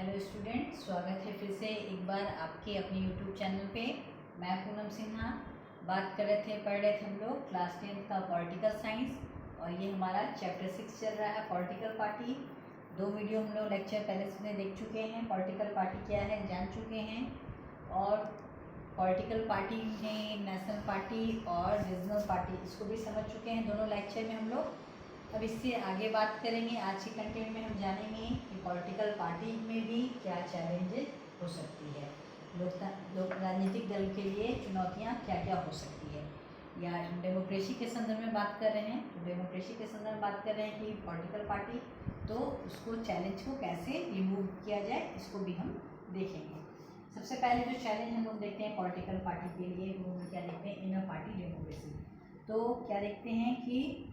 Hello student, स्वागत है फिर से एक बार आपके अपने यूट्यूब चैनल पे। मैं पूनम सिन्हा बात कर रहे थे, पढ़ रहे थे हम लोग क्लास 10 का पॉलिटिकल साइंस और ये हमारा चैप्टर 6 चल रहा है पॉलिटिकल पार्टी। 2 वीडियो हम लोग लेक्चर पहले से देख चुके हैं, पॉलिटिकल पार्टी क्या है जान चुके हैं और पॉलिटिकल पार्टी में नेशनल पार्टी और रीजनल पार्टी इसको भी समझ चुके हैं दोनों लेक्चर में हम लोग। अब इससे आगे बात करेंगे, आज के कंटेंट में हम जानेंगे कि पॉलिटिकल पार्टी में भी क्या चैलेंजेस हो सकती है, लोक राजनीतिक दल के लिए चुनौतियां क्या क्या हो सकती है। या हम डेमोक्रेसी के संदर्भ में बात कर रहे हैं, तो डेमोक्रेसी के संदर्भ में बात कर रहे हैं कि पॉलिटिकल पार्टी तो उसको चैलेंज को कैसे रिमूव किया जाए, इसको भी हम देखेंगे। सबसे पहले जो चैलेंज हम लोग देखते हैं पॉलिटिकल पार्टी के लिए, वो क्या देखते हैं, इनर पार्टी डेमोक्रेसी। तो क्या देखते हैं कि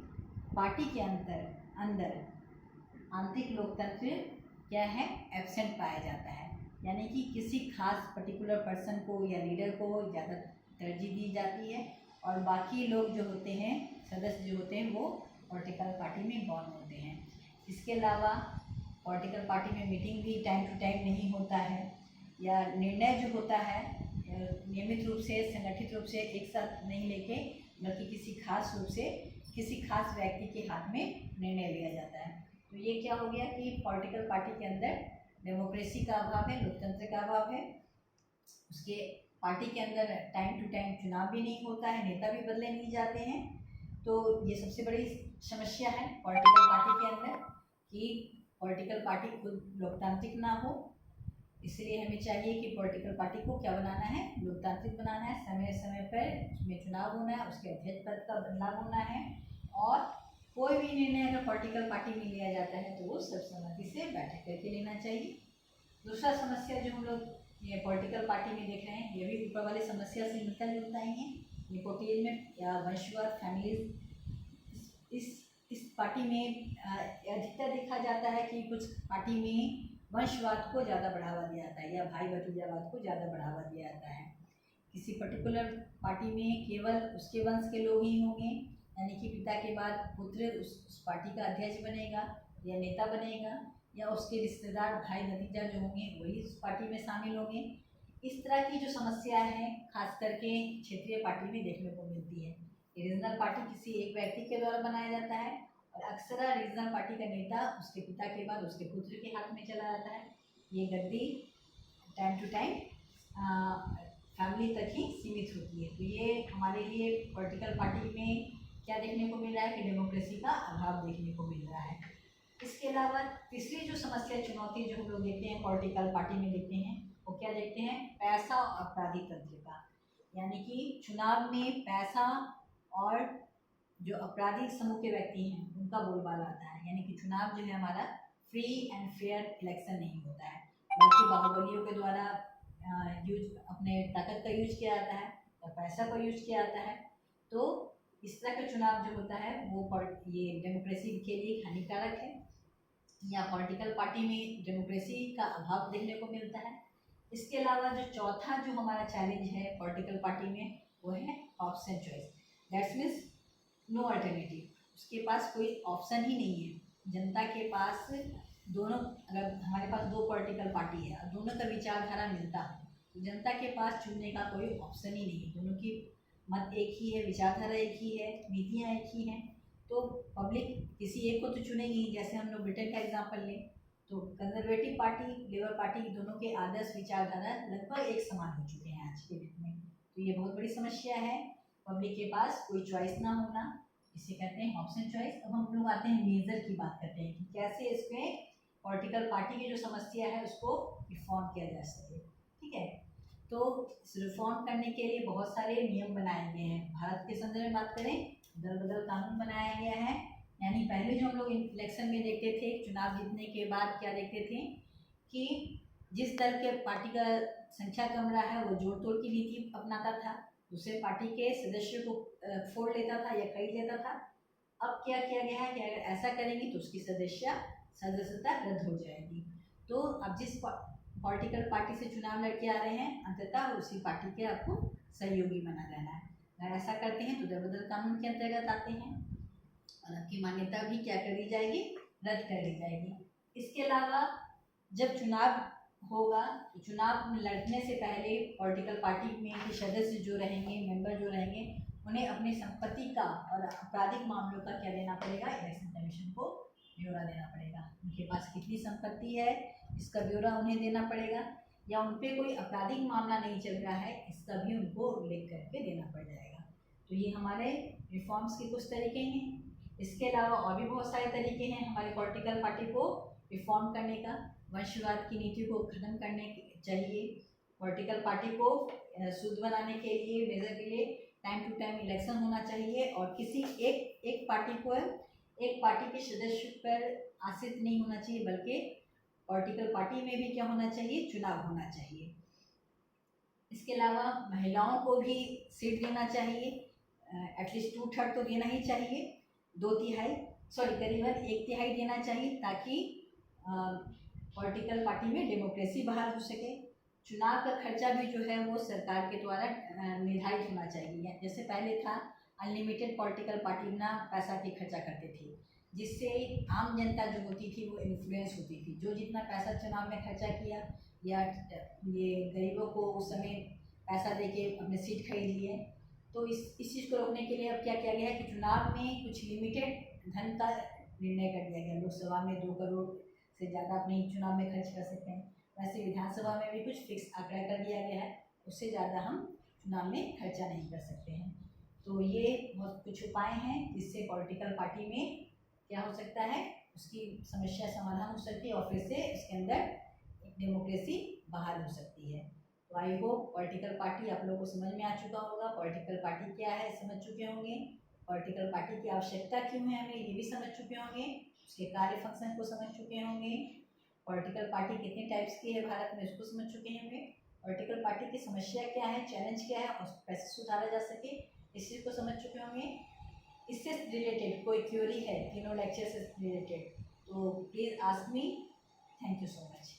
पार्टी के अंदर आंतरिक लोकतंत्र क्या है, एब्सेंट पाया जाता है। यानी कि किसी खास पर्टिकुलर पर्सन को या लीडर को ज़्यादा तरजीह दी जाती है और बाकी लोग जो होते हैं, सदस्य जो होते हैं, वो पॉलिटिकल पार्टी में बॉर्न होते हैं। इसके अलावा पॉलिटिकल पार्टी में मीटिंग भी टाइम टू टाइम नहीं होता है, या निर्णय जो होता है नियमित रूप से संगठित रूप से एक साथ नहीं लेके, बल्कि किसी खास रूप से किसी खास व्यक्ति के हाथ में निर्णय लिया जाता है। तो ये क्या हो गया कि पॉलिटिकल पार्टी के अंदर डेमोक्रेसी का अभाव है, लोकतंत्र का अभाव है। उसके पार्टी के अंदर टाइम टू टाइम चुनाव भी नहीं होता है, नेता भी बदले नहीं जाते हैं। तो ये सबसे बड़ी समस्या है पॉलिटिकल पार्टी के अंदर कि पॉलिटिकल पार्टी खुद लोकतांत्रिक ना हो। इसलिए हमें चाहिए कि पॉलिटिकल पार्टी को क्या बनाना है, लोकतांत्रिक बनाना है। समय समय पर उसमें चुनाव होना है, उसके अध्यक्ष पद का बदलाव होना है और कोई भी निर्णय अगर पॉलिटिकल पार्टी में लिया जाता है तो वो सर्वसम्मति से बैठक करके लेना चाहिए। दूसरा समस्या जो हम लोग ये पॉलिटिकल पार्टी में देख रहे हैं, ये भी ऊपर वाली समस्या से मिलता जुलता ही है। नेपोटिज्म या वंशवाद, फैमिली, इस पार्टी में अधिकतर देखा जाता है कि कुछ पार्टी में वंशवाद को ज़्यादा बढ़ावा दिया जाता है या भाई भतीजावाद को ज़्यादा बढ़ावा दिया जाता है। किसी पर्टिकुलर पार्टी में केवल उसके वंश के लोग ही होंगे, यानी कि पिता के बाद पुत्र उस पार्टी का अध्यक्ष बनेगा या नेता बनेगा, या उसके रिश्तेदार भाई भतीजा जो होंगे वही उस पार्टी में शामिल होंगे। इस तरह की जो समस्या है खास करके क्षेत्रीय पार्टी में देखने को मिलती है। रीजनल पार्टी किसी एक व्यक्ति के द्वारा बनाया जाता है और अक्सर रीजनल पार्टी का नेता उसके पिता के बाद उसके पुत्र के हाथ में चला जाता है। ये गद्दी टाइम टू टाइम फैमिली तक ही सीमित होती है। तो ये हमारे लिए पॉलिटिकल पार्टी में क्या देखने को मिल रहा है कि डेमोक्रेसी का अभाव देखने को मिल रहा है। इसके अलावा तीसरी जो समस्या, चुनौती जो हम लोग देखते हैं पॉलिटिकल पार्टी में देखते हैं, वो क्या देखते हैं, पैसा और आपराधिक तंत्र का। यानी कि चुनाव में पैसा और जो आपराधिक समूह के व्यक्ति हैं उनका बोलबाला आता है। यानी कि चुनाव जो है हमारा फ्री एंड फेयर इलेक्शन नहीं होता है, बल्कि बाहुबलियों के द्वारा यूज अपने ताकत का यूज किया जाता है और पैसा का यूज किया जाता है। तो इस तरह का चुनाव जो होता है वो ये डेमोक्रेसी के लिए हानिकारक है, या पॉलिटिकल पार्टी में डेमोक्रेसी का अभाव देखने को मिलता है। इसके अलावा जो चौथा जो हमारा चैलेंज है पॉलिटिकल पार्टी में, वो है option choice. That's means no alternative, उसके पास कोई ऑप्शन ही नहीं है। जनता के पास दोनों, अगर हमारे पास 2 पॉलिटिकल पार्टी है और दोनों का विचारधारा मिलता है तो जनता के पास चुनने का कोई ऑप्शन ही नहीं है। दोनों की मत एक ही है, विचारधारा एक ही है, नीतियाँ एक ही हैं, तो पब्लिक किसी एक को तो चुनेगी ही। जैसे हम लोग ब्रिटेन का एग्जाम्पल लें तो कंजर्वेटिव पार्टी, लेबर पार्टी, दोनों के आदर्श विचारधारा लगभग एक समान हो चुके हैं आज के डेट में। तो ये बहुत बड़ी समस्या है, पब्लिक के पास कोई चॉइस ना होना, इसे कहते हैं ऑप्शन चॉइस। अब हम लोग आते हैं मेजर की बात करते हैं कि कैसे इसमें पॉलिटिकल पार्टी की जो समस्या है उसको रिफॉर्म किया जा सके। ठीक है, तो इस रिफॉर्म करने के लिए बहुत सारे नियम बनाए गए हैं। भारत के संदर्भ में बात करें, दल बदल कानून बनाया गया है। यानी पहले जो हम लोग इलेक्शन में देखते थे, चुनाव जीतने के बाद क्या देखते थे कि जिस दल के पार्टी का संख्या कम रहा है वो जोड़ तोड़ की नीति अपनाता था, दूसरे पार्टी के सदस्यों को फोड़ लेता था या खरीद लेता था। अब क्या किया गया है कि अगर ऐसा करेंगे तो उसकी सदस्यता रद्द हो जाएगी। तो अब जिस पॉलिटिकल पार्टी से चुनाव लड़के आ रहे हैं, अंततः उसी पार्टी के आपको सहयोगी बना रहना है। अगर ऐसा करते हैं तो दल बदल कानून के अंतर्गत आते हैं और आपकी मान्यता भी क्या कर दी जाएगी, रद्द कर दी जाएगी। इसके अलावा जब चुनाव होगा तो चुनाव में लड़ने से पहले पॉलिटिकल पार्टी में के सदस्य जो रहेंगे, मेंबर जो रहेंगे, उन्हें अपनी संपत्ति का और आपराधिक मामलों का क्या देना पड़ेगा, इलेक्शन कमीशन को ब्यौरा देना पड़ेगा। उनके पास कितनी संपत्ति है इसका ब्यौरा उन्हें देना पड़ेगा, या उन पर कोई आपराधिक मामला नहीं चल रहा है इसका भी उनको उल्लेख करके देना पड़ जाएगा। तो ये हमारे रिफॉर्म्स के कुछ तरीके हैं। इसके अलावा और भी बहुत सारे तरीके हैं हमारे पॉलिटिकल पार्टी को रिफॉर्म करने का। वंशवाद की नीति को खत्म करने चाहिए। पॉलिटिकल पार्टी को शुद्ध बनाने के लिए, मेजर के लिए टाइम टू टाइम इलेक्शन होना चाहिए, और किसी एक पार्टी को, एक पार्टी के सदस्य पर आश्रित नहीं होना चाहिए, बल्कि पॉलिटिकल पार्टी में भी क्या होना चाहिए, चुनाव होना चाहिए। इसके अलावा महिलाओं को भी सीट देना चाहिए, एटलीस्ट 2/3 तो देना ही चाहिए, 2/3 करीबन 1/3 देना चाहिए, ताकि पॉलिटिकल पार्टी में डेमोक्रेसी बहाल हो सके। चुनाव का खर्चा भी जो है वो सरकार के द्वारा निर्धारित होना चाहिए। जैसे पहले था, अनलिमिटेड पॉलिटिकल पार्टी ना पैसा की खर्चा करते थे, जिससे आम जनता जो होती थी वो इन्फ्लुएंस होती थी। जो जितना पैसा चुनाव में खर्चा किया, या ये गरीबों को उस समय पैसा देके अपने सीट खरीद लिए। तो इस चीज़ को रोकने के लिए अब क्या किया गया है कि चुनाव में कुछ लिमिटेड धन का निर्णय कर दिया गया। लोकसभा में 2 करोड़ से ज़्यादा अपने चुनाव में खर्च कर सकते हैं, वैसे विधानसभा में भी कुछ फिक्स आंकड़ा कर दिया गया है, उससे ज़्यादा हम चुनाव में खर्चा नहीं कर सकते हैं। तो ये बहुत कुछ उपाय हैं जिससे पॉलिटिकल पार्टी में क्या हो सकता है, उसकी समस्या समाधान हो सकती है, और फिर से उसके अंदर एक डेमोक्रेसी बहाल हो सकती है। तो आई होप पॉलिटिकल पार्टी आप लोगों को समझ में आ चुका होगा। पॉलिटिकल पार्टी क्या है समझ चुके होंगे, पॉलिटिकल पार्टी की आवश्यकता क्यों है हमें ये भी समझ चुके होंगे, उसके कार्य फंक्शन को समझ चुके होंगे, पॉलिटिकल पार्टी कितने टाइप्स की है भारत में उसको समझ चुके होंगे, पॉलिटिकल पार्टी की समस्या क्या है, चैलेंज क्या है, और कैसे सुधारा जा सके इस चीज़ को समझ चुके होंगे। इससे रिलेटेड कोई थ्योरी है तीनों लेक्चर से रिलेटेड तो please ask me. Thank you so much.